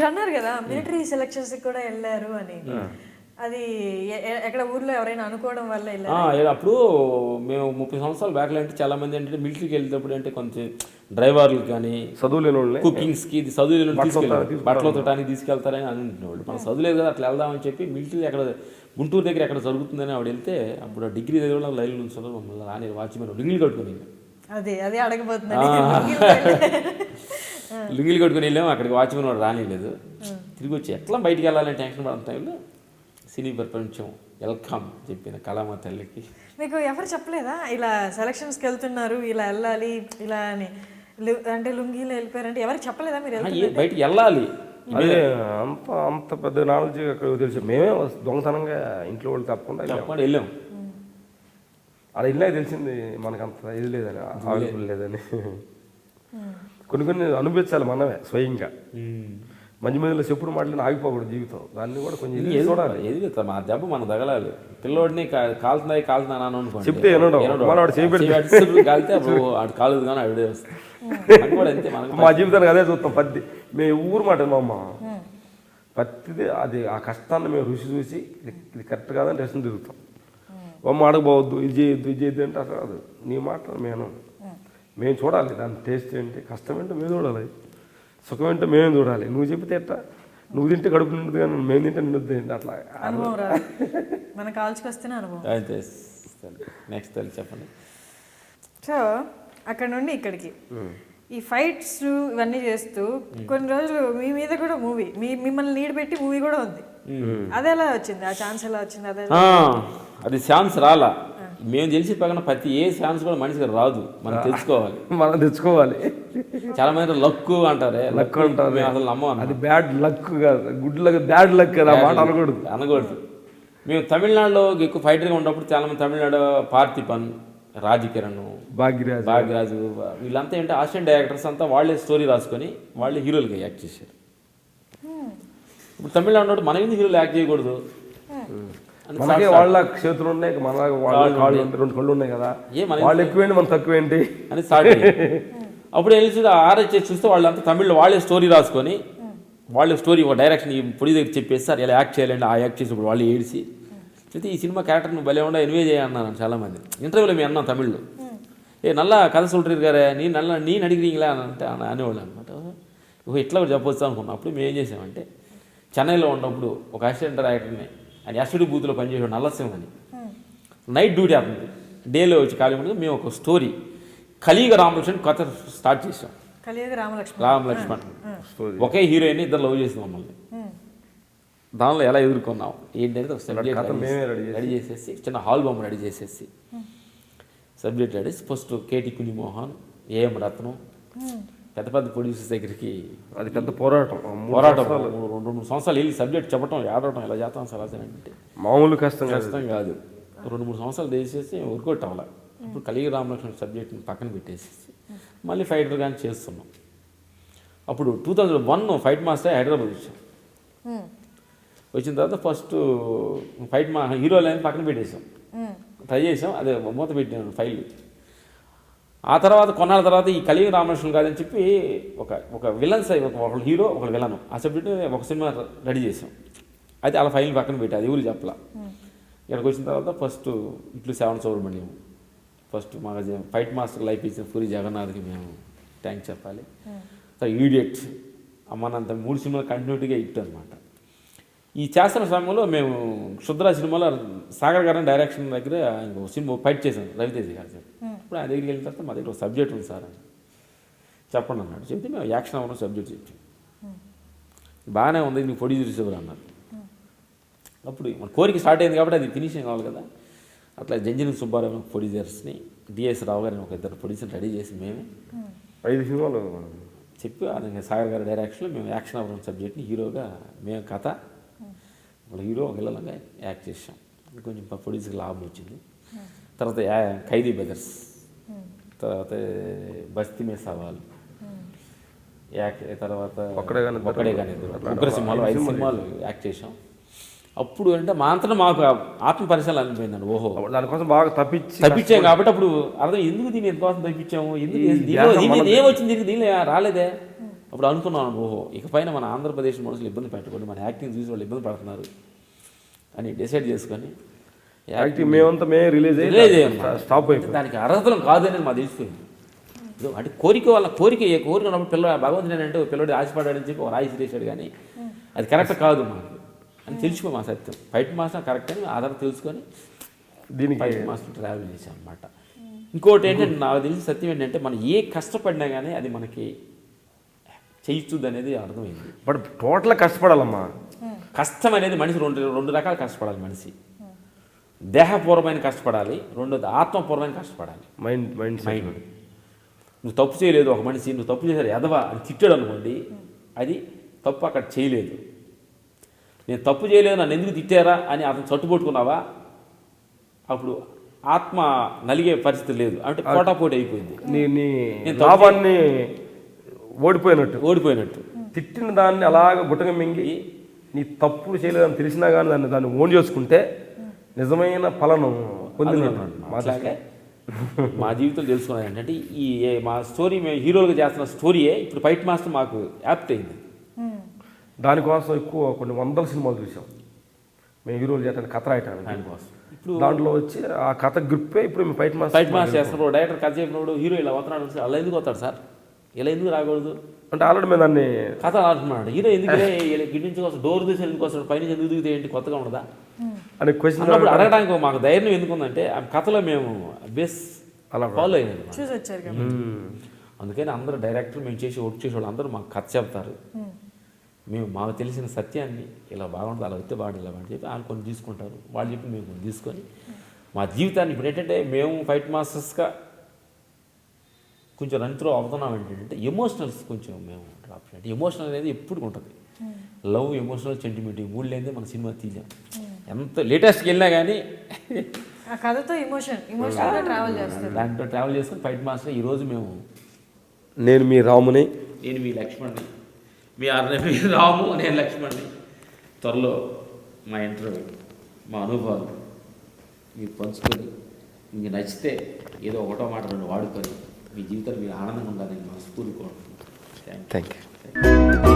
మీరు అన్నారు కదా మిలిటరీ సెలక్షన్స్ కూడా వెళ్ళారు అని, అది ఎక్కడ ఊర్లో ఎవరైనా అనుకోవడం వల్ల వెళ్ళారు? అప్పుడు మేము 30 సంవత్సరాలు బ్యాక్లో అంటే చాలా మంది ఏంటంటే మిలిటరీకి వెళ్ళేటప్పుడు అంటే కొంచెం డ్రైవర్లు కానీ చదువు లేని వాళ్ళు కుకింగ్స్కి చదువు లేని తీసుకెళ్ళి బట్టలు తోటానికి తీసుకెళ్తారని అనుకుంటున్నాడు. మనం చదువు లేదు కదా అట్లా వెళ్దామని చెప్పి మిలిటరీ అక్కడ గుంటూరు దగ్గర ఎక్కడ జరుగుతుందని ఆవిడ వెళ్తే అప్పుడు డిగ్రీ దగ్గర లైన్ నుంచి మమ్మల్ని రాని వాచ్మెన్ లుంగిలు కట్టుకుని అదే అడగబోతున్నాను. లుంగిలు కట్టుకుని వెళ్ళాము. అక్కడికి వాచ్మెన్ వాడు రానిలేదు. తిరిగి వచ్చి ఎట్లా బయటికి వెళ్ళాలని టెన్షన్ పడిన టైంలో సినీ ప్రపంచం వెల్కమ్ చెప్పిన కళామ తల్లికి. మీకు ఎవరు చెప్పలేదా ఇలా సెలక్షన్స్కి వెళ్తున్నారు, ఇలా వెళ్ళాలి ఇలా అని? అంటే లుంగీలో వెళ్ళిపోయారంటే ఎవరికి చెప్పలేదా మీరు బయటికి వెళ్ళాలి? అదే అంత పెద్ద నాలెడ్జ్ అక్కడ తెలుసు. మేమే దొంగతనంగా ఇంట్లో వాళ్ళు తప్పకుండా వెళ్ళాం. అలా వెళ్ళాక తెలిసింది మనకంత ఇది లేదని, అవైలబుల్ లేదని. కొన్ని అనిపించాలి మనమే స్వయంగా. మంచి మందిలో చెప్పుడు మాటలు ఆగిపోకూడదు జీవితం. దాన్ని కూడా కొంచెం చూడాలి. ఏది మా దెబ్బ మనం తగలాలి. పిల్లోడిని కాలుతున్నాయి కాలుతున్నాను అనుకోండి, చెప్తే కాలితే అప్పుడు ఆడు కాలేదు కానీ ఆవిడే వస్తుంది. మా జీవితానికి అదే చూస్తాం. పత్తి మేము ఊరు మాట మా అమ్మ పత్తిది అది ఆ కష్టాన్ని మేము రుచి చూసి ఇది కరెక్ట్ కాదని రెస్ట్ తిరుగుతాం. అమ్మ అడగబోవద్దు, ఇది చేయొద్దు అంటే అసలు కాదు. నీ మాట మేము చూడాలి. దాని టేస్ట్ ఏంటి, కష్టం ఏంటో మేము చూడాలి, సుఖం ఏంటో మేము చూడాలి. నువ్వు చెప్తే ఎట్లా, నువ్వు తింటే కడుపు నిండుది కానీ మేము తింటే నిండుద్ది ఏంటి అట్లా అనుభవం రాదు. మన కాల్చుకు వస్తేనే అనుభవం. నెక్స్ట్ చెప్పండి. సో అక్కడ నుండి ఇక్కడికి ఈ ఫైట్స్ ఇవన్నీ చేస్తూ కొన్ని రోజులు మీ మీద కూడా మూవీ, మిమ్మల్ని లీడ్ పెట్టి మూవీ కూడా ఉంది. అది ఎలా వచ్చింది? ఆ ఛాన్స్ ఎలా వచ్చింది? అది ఛాన్స్ రాలా. మేము తెలిసి పక్కన ప్రతి ఏ ఛాన్స్ కూడా మనిషికి రాదు, మనం తెచ్చుకోవాలి. చాలా మంది లక్ అంటారే, లక్ అంటారు. మేము అసలు నమ్మం. అది బ్యాడ్ లక్ కాదు, గుడ్ లక్, బ్యాడ్ లక్ కదా మాట అనకూడదు. మేము తమిళనాడులో ఎక్కువ ఫైటర్గా ఉన్నప్పుడు చాలా మంది తమిళనాడు పార్థిపన్, రాజకిరణ్, భాగ్యరాజు వీళ్ళంతా ఏంటంటే అసిస్టెంట్ డైరెక్టర్స్ అంతా వాళ్ళే స్టోరీ రాసుకొని వాళ్ళే హీరోలుగా యాక్ట్ చేశారు. ఇప్పుడు తమిళనాడు మన ఎందుకు హీరోలు యాక్ట్ చేయకూడదు? మనకే వాళ్ళ చేతులు ఉన్నాయి, మన రెండు కళ్ళు ఉన్నాయి కదా, వాళ్ళు ఎక్కువేంటి మనం తక్కువేంటి అని స్టార్ట్ అయ్యింది. అప్పుడు వెళ్ళి ఆర్హెచ్ఎస్ చూస్తే వాళ్ళంతా తమిళ్లో వాళ్ళే స్టోరీ రాసుకొని వాళ్ళే స్టోరీ ఒక డైరెక్షన్ ఈ పొడి దగ్గర చెప్పేసి సార్ ఇలా యాక్ట్ చేయాలండి, ఆ యాక్ట్ చేసి ఇప్పుడు వాళ్ళు ఏడిసి అయితే ఈ సినిమా క్యారెక్టర్ నువ్వు భలే ఉండా ఎన్వే చేయన్నాను చాలామంది ఇంటర్వ్యూలో మేము అన్నాం తమిళ్లో. నల్లా కథ சொல்றீர் గారే நீ నడిగిరీங்களா అంటే అనేవాళ్ళు అనమాట. ఇట్లా కూడా చెప్పొచ్చు అనుకున్నాం. అప్పుడు మేము ఏం చేసామంటే చెన్నైలో ఉన్నప్పుడు ఒక అసిస్టెంట్ డైరెక్టర్ని ఆయన ఎస్విడి బూత్లో పనిచేసాడు నల్లసింహ అని. నైట్ డ్యూటీ అవుతుంది, డేలో వచ్చి ఖాళీ ఉండదు. మేము ఒక స్టోరీ కలియుగ రామలక్ష్మణ్ కథ స్టార్ట్ చేసాం. రామలక్ష్మణ్ ఒకే హీరోయిన్ ఇద్దరు లవ్ చేసింది మమ్మల్ని. దానిలో ఎలా ఎదుర్కొన్నాం ఏంటనేది ఒక సబ్జెక్ట్ రెడీ చేసేసి చిన్న హాల్ బొమ్మ రెడీ చేసేసి subject ready first K T Kunjumon, A M Ratnam పెద్ద పెద్ద ప్రొడ్యూసర్స్ దగ్గరికి అది పెద్ద పోరాటం 2-3 సంవత్సరాలు వెళ్ళి సబ్జెక్ట్ చెప్పడం ఆడటం ఇలా చేస్తాం సార్ అంటే మామూలు కష్టం కాదు. 2-3 సంవత్సరాలు చేసేసి వర్కౌట్ అవ్వాలి. ఇప్పుడు కలియుగ రామలక్ష్మణ్ సబ్జెక్ట్ని పక్కన పెట్టేసేసి మళ్ళీ ఫైటర్ కానీ చేస్తున్నాం. అప్పుడు 2001 ఫైట్ మాస్టర్ హైదరాబాద్ వచ్చాం. వచ్చిన తర్వాత ఫస్ట్ ఫైట్ హీరో లైన్ పక్కన పెట్టేసాం, ట్రై చేసాం, అదే మూత పెట్టినాను ఫైల్. ఆ తర్వాత కొన్నాళ్ళ తర్వాత ఈ కలియుగ రామలక్ష్మణ్ కాదని చెప్పి ఒక విలన్స్ ఒకళ్ళు హీరో ఒకళ్ళు విలన్ ఆ సబ్జెక్ట్ ఒక సినిమా రెడీ చేసాం. అయితే అలా ఫైల్ పక్కన పెట్టి అది ఎవరు చెప్పలా. ఇక్కడికి వచ్చిన తర్వాత ఫస్ట్ ఇట్లు శ్రవణ సుబ్రహ్మణ్యం ఫస్ట్ మాకు ఫైట్ మాస్టర్ లైఫ్ ఇచ్చిన పూరి జగన్నాథ్కి మేము థ్యాంక్స్ చెప్పాలి. ఈడియట్ అమ్మానంత 3 సినిమాలు కంటిన్యూటీగా హిట్ అనమాట. ఈ చేస్తున్న సమయంలో మేము క్షుద్ర సినిమాలో సాగర్ గారిని డైరెక్షన్ దగ్గర ఇంకో సినిమా ఫైట్ చేశాం రవితేజ గారు సార్. ఇప్పుడు ఆయన దగ్గరికి వెళ్ళిన తర్వాత మా దగ్గర ఒక సబ్జెక్ట్ ఉంది సార్ అని చెప్పండి అన్నాడు. చెప్తే మేము యాక్షన్ అవ్వడం సబ్జెక్ట్ చెప్పాం. బాగానే ఉంది నీకు పొడి చూసేవారు అన్నారు. అప్పుడు మన కోరిక స్టార్ట్ అయింది కాబట్టి అది ఫినిషింగ్ కావాలి కదా. అట్లా జంజని సుబ్బారావు ప్రొడ్యూసర్స్ని డిఎస్ రావు గారిని ఒక 2 ప్రొడ్యూసర్ని రెడీ చేసి మేము 5 సినిమాలు చెప్పి అలాగే సాగర్ గారి డైరెక్షన్లో మేము యాక్షన్ అవ్వడం సబ్జెక్ట్ని హీరోగా మేము కథ ఒక హీరో ఒక విలన్గా యాక్ట్ చేసాం. కొంచెం ప్రొడ్యూసర్కి లాభం వచ్చింది. తర్వాత ఖైదీ బ్రదర్స్, తర్వాత బస్తీ మే సవాల్, తర్వాత ఒక్కడే కానీ ముగ్గురు సినిమాలు 5 సినిమాలు యాక్ట్ చేసాం. అప్పుడు అంటే మా అంతా మాకు ఆత్మ పరిశీలన అనిపోయిందండి. ఓహో దానికోసం బాగా తప్పించాం కాబట్టి అప్పుడు అర్థం ఎందుకు దీన్ని ఎందుకోసం తప్పించాము, ఎందుకు ఏమొచ్చింది దీనిలో రాలేదే అప్పుడు అనుకున్నాను, ఓహో ఇకపైన మన ఆంధ్రప్రదేశ్ మనుషులు ఇబ్బంది పెట్టకూడదు, మన యాక్టింగ్ చూసి వాళ్ళు ఇబ్బంది పడుతున్నారు అని డిసైడ్ చేసుకొని యాక్టింగ్ మేమంతా రిలీజ్ అయ్యాం. స్టాప్ అయిపోయింది. దానికి అర్హతలు కాదు అనేది మాకు తెలిసిపోయింది. అంటే కోరిక వల్ల కోరిక ఉన్నప్పుడు భగవంతుడు ఏంటంటే పిల్లడు ఆశపడాడని చెప్పి ఒక రాయి చేశాడు, కానీ అది కరెక్ట్ కాదు మాకు అని తెలిసిపో మా సత్యం. ఫైట్ మాస్టర్ కరెక్ట్ అని ఆధారం తెలుసుకొని దీనికి ఫైట్ మాస్టర్ ట్రావెల్ చేశాం అనమాట. ఇంకోటి ఏంటంటే నాకు తెలిసి సత్యం ఏంటంటే మనం ఏ కష్టపడినా కానీ అది మనకి చేయిస్తుంది అనేది అర్థమైంది. బట్ టోటల్ కష్టపడాలమ్మా. కష్టం అనేది మనిషి రెండు రకాలు కష్టపడాలి. మనిషి దేహపూర్వమైన కష్టపడాలి, రెండోది ఆత్మపూర్వమైన కష్టపడాలి. మైండ్ నువ్వు తప్పు చేయలేదు, ఒక మనిషి నువ్వు తప్పు చేశాడు ఎదవా అని తిట్టాడు అనుకోండి, అది తప్పు అక్కడ చేయలేదు. నేను తప్పు చేయలేదు, నన్ను ఎందుకు తిట్టారా అని అతను చట్టుపట్టుకున్నావా, అప్పుడు ఆత్మ నలిగే పరిస్థితి లేదు, అంటే పోటాపోటీ అయిపోయింది. నీ లాభాన్ని ఓడిపోయినట్టు తిట్టిన దాన్ని అలాగ గుట్టగా మింగి నీ తప్పులు చేయలేదని తెలిసినా కానీ దాన్ని ఓన్ చేసుకుంటే నిజమైన ఫలను పొందినట్టు. అట్లాగే మా జీవితం తెలుసుకున్నది ఏంటంటే ఈ మా స్టోరీ మేము హీరోలుగా చేస్తున్న స్టోరీయే ఇప్పుడు ఫైట్ మాస్టర్ మాకు యాప్ట్ అయింది. దానికోసం ఎక్కువ కొన్ని వందల సినిమాలు చూసాం మేము హీరోలు చేయడానికి, కథ రాయటానికి. దానికోసం ఇప్పుడు దాంట్లో వచ్చి ఆ కథ గ్రిప్పే ఇప్పుడు మేము ఫైట్ మాస్టర్ చేస్తున్నప్పుడు డైరెక్టర్ కథ చెప్పినప్పుడు హీరో ఇలా వస్తున్నాడు, అలా ఎందుకు వస్తాడు సార్, ఇలా ఎందుకు రాకూడదు అంటే ఆల్రెడీ మేము దాన్ని కథ అంటున్నాడు. హీరో ఎందుకు గిడి నుంచి వస్తాడు, డోర్ తీసి ఎందుకు వస్తాడు, పైన ఎందుకు దిగితే ఏంటి కొత్తగా ఉండదా అని క్వశ్చన్ అన్నప్పుడు అడగడానికి మాకు ధైర్యం ఎందుకుందంటే ఆ కథలో మేము బేస్ అలా ఫాలో అయ్యాము. చూసి వచ్చారు కదా. అందుకని అందరూ డైరెక్టర్ మేము వర్క్ చేసే వాళ్ళు అందరూ మాకు కథ చెప్తారు. మేము మాకు తెలిసిన సత్యాన్ని ఇలా బాగుంటుంది, అలా వస్తే బాగుంటుంది, ఇలా అని చెప్పి వాళ్ళు కొన్ని తీసుకుంటారు, వాళ్ళు చెప్పి మేము కొన్ని తీసుకొని మా జీవితాన్ని ఇప్పుడు ఏంటంటే మేము ఫైట్ మాస్టర్స్గా కొంచెం రన్ త్రూ అవుతున్నాం. ఏంటంటే ఎమోషనల్స్ కొంచెం మేము డ్రాప్ చేయాలి. ఎమోషనల్ అనేది ఎప్పుడు ఉంటుంది. లవ్, ఎమోషనల్, సెంటిమెంట్, ఈ మూడు లేదే మన సినిమా తీసాం. ఎంత లేటెస్ట్కి వెళ్ళినా కానీ ఆ కథతో ఎమోషనల్గా ట్రావెల్ చేస్తారు. దాంట్లో ట్రావెల్ చేసుకుని ఫైట్ మాస్టర్ ఈరోజు మేము, నేను మీ రాముని, నేను మీ లక్ష్మణ్ని, మీ రాము, నేను లక్ష్మణ్ని. త్వరలో మా ఇంటర్వ్యూ, మా అనుభవాలు మీరు పంచుకొని మీకు నచ్చితే ఏదో ఒకటో మాట రెండు వాడుకొని మీ జీవితాలు మీరు ఆనందంగా ఉండాలని మనస్ఫూర్తిగా కోరుకుంటున్నాను. Thank you.